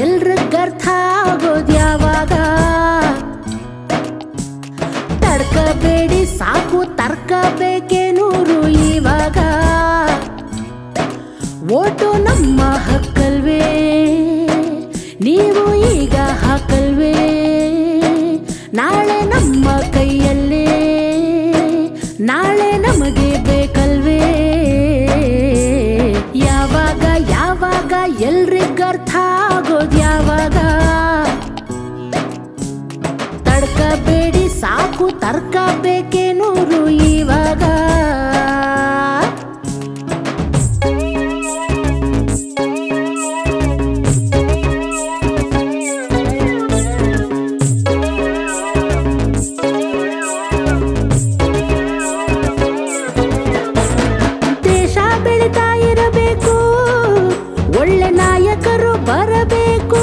ಎಲ್ರಿಗರ್ಥ ಆಗೋದು ಯಾವಾಗ? ತಡ್ಕಬೇಡಿ ಸಾಕು ತರ್ಕ ಬೇಕೆ ನೂರು ಇವಾಗ. ಓಟು ನಮ್ಮ ಹಕ್ಕಲ್ವೇ, ನೀವು ಈಗ ಹಾಕಲ್ವೇ? ನಾಳೆ ನಮ್ಮ ಕೈಯಲ್ಲೇ, ನಾಳೆ ನಮಗೆ ಬೇಕಲ್ವೇ? ಯಾವಾಗ ಯಾವಾಗ ಎಲ್ರಿಗರ್ಥ ಆಗೋದು ಯಾವಾಗ? ತಡ್ಕಬೇಡಿ ಸಾಕು ತರ್ಕ ಬೇಕೆ ನೂರು ಇವಾಗ. ಒಳ್ಳೆ ನಾಯಕರು ಬರಬೇಕು,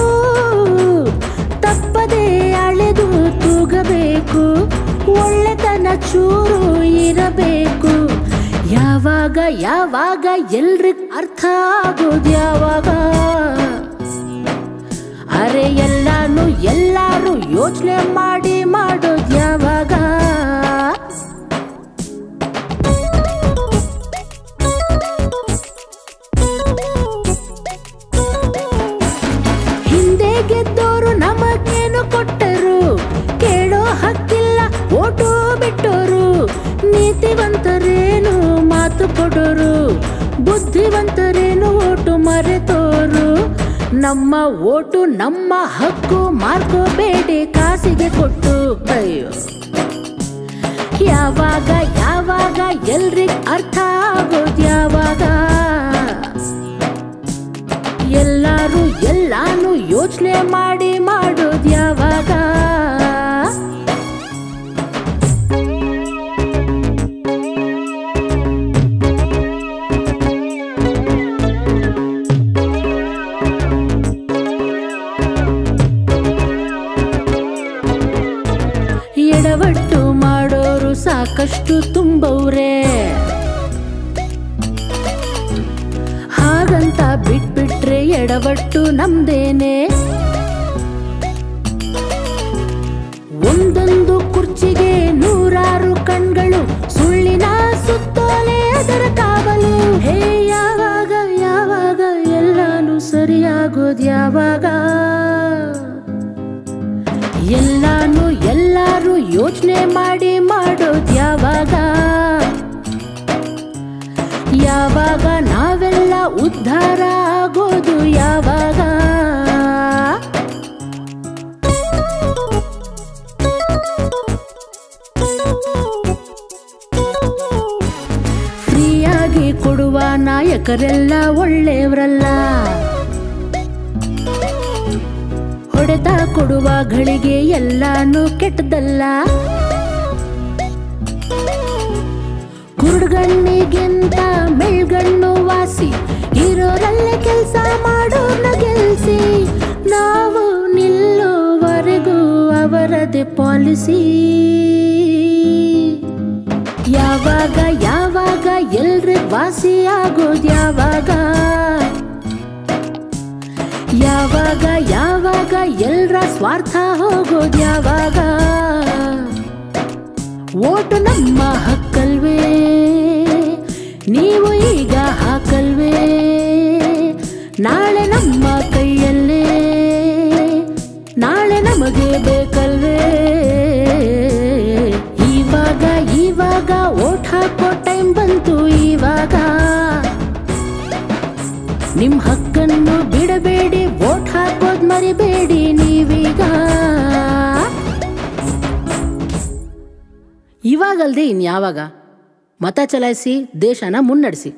ತಪ್ಪದೆ ಅಳೆದು ತೂಗಬೇಕು, ಒಳ್ಳೆತನ ಚೂರು ಇರಬೇಕು. ಯಾವಾಗ ಯಾವಾಗ ಎಲ್ರಿಗ್ ಅರ್ಥ ಆಗೋದು ಯಾವಾಗ? ಅರೆ ಎಲ್ಲಾರು ಯೋಚನೆ ಮಾಡಿ ಮಾಡೋದು ಯಾವಾಗ? ಗೆದ್ದೋರು ನಮಗೇನು ಕೊಟ್ಟರು, ಕೇಳೋ ಹಕ್ಕಿಲ್ಲ ಓಟು ಬಿಟ್ಟೋರು. ನೀತಿವಂತರೇನು ಮಾತು ಕೊಡೋರು, ಬುದ್ಧಿವಂತರೇನು ಓಟು ಮರೆತೋರು. ನಮ್ಮ ಓಟು ನಮ್ಮ ಹಕ್ಕು, ಮಾರ್ಕೋಬೇಡಿ ಕಾಸಿಗೆ ಕೊಟ್ಟು. ಅಯ್ಯೋ ಯಾವಾಗ ಯಾವಾಗ ಎಲ್ರಿಗ್ ಅರ್ಥ ಆಗೋದು ಯಾವಾಗ? ಎಲ್ಲಾನು ಯೋಚನೆ ಮಾಡಿ ಮಾಡೋದು ಯಾವಾಗ? ಎಡವಟ್ಟು ಮಾಡೋರು ಸಾಕಷ್ಟು ತುಂಬವ್ರೆ, ಹಾಗಂತ ಬಿಟ್ಬಿಟ್ರೆ ಎಡವಟ್ಟು ನಮ್ದೇನೆ. ಒಂದೊಂದು ಕುರ್ಚಿಗೆ ನೂರಾರು ಕಣ್ಗಳು, ಸುಳ್ಳಿನ ಸುತ್ತೋಲೆ ಅದರ ಕಾವಲು. ಹೇ ಯಾವಾಗ ಯಾವಾಗ ಎಲ್ಲಾನು ಸರಿಯಾಗೋದು ಯಾವಾಗ? ಎಲ್ಲಾರು ಯೋಚನೆ ಮಾಡಿ ಮಾಡೋದು ಯಾವಾಗ? ಯಾವಾಗ ನಾವೆಲ್ಲ ಉದ್ಧಾರ ಆಗೋದು ಯಾವಾಗ? ಫ್ರೀಯಾಗಿ ಕೊಡುವ ನಾಯಕರೆಲ್ಲ ಒಳ್ಳೆಯವರಲ್ಲ, ಹೊಡೆತ ಕೊಡುವ ಗಳಿಗೆ ಎಲ್ಲಾನು ಕೆಟ್ಟದಲ್ಲ. ಕುರುಡ್ಗಣ್ಣಿಗಿಂತ ಮೆಳ್ಗಣ್ಣು ವಾಸಿ, ಇರೋರಲ್ಲೇ ಕೆಲಸ ಮಾಡೋರ್ನ ಗೆಲ್ಸಿ. ನಾವು ನಿಲ್ಲುವರೆಗೂ ಅವರದೇ ಪಾಲಿಸಿ. ಯಾವಾಗ ಯಾವಾಗ ಎಲ್ರಿಗ್ ವಾಸಿ ಆಗೋದು ಯಾವಾಗ? ಯಾವಾಗ ಯಾವಾಗ ಎಲ್ರ ಸ್ವಾರ್ಥ ಹೋಗೋದು ಯಾವಾಗ? ಓಟು ನಮ್ಮ ಹಕ್ಕಲ್ವೇ, ನೀವು ಈಗ ಹಾಕಲ್ವೇ? ನಾಳೆ ನಮ್ಮ ಕೈಯಲ್ಲೇ, ನಾಳೆ ನಮಗೆ ಬೇಕಲ್ವೇ? ಇವಾಗ ಓಟ್ ಹಾಕೋ ಟೈಮ್ ಬಂತು ಇವಾಗ. ನಿಮ್ ಹಕ್ಕನ್ನು ಬಿಡಬೇಡಿ, ವೋಟ್ ಹಾಕೋದ್ ಮರಿಬೇಡಿ ನೀವೀಗ. ಇವಾಗಲ್ದೆ ಇನ್ಯಾವಾಗ? ಮತ ಚಲಾಯಿಸಿ ದೇಶನ ಮುನ್ನಡೆಸಿ.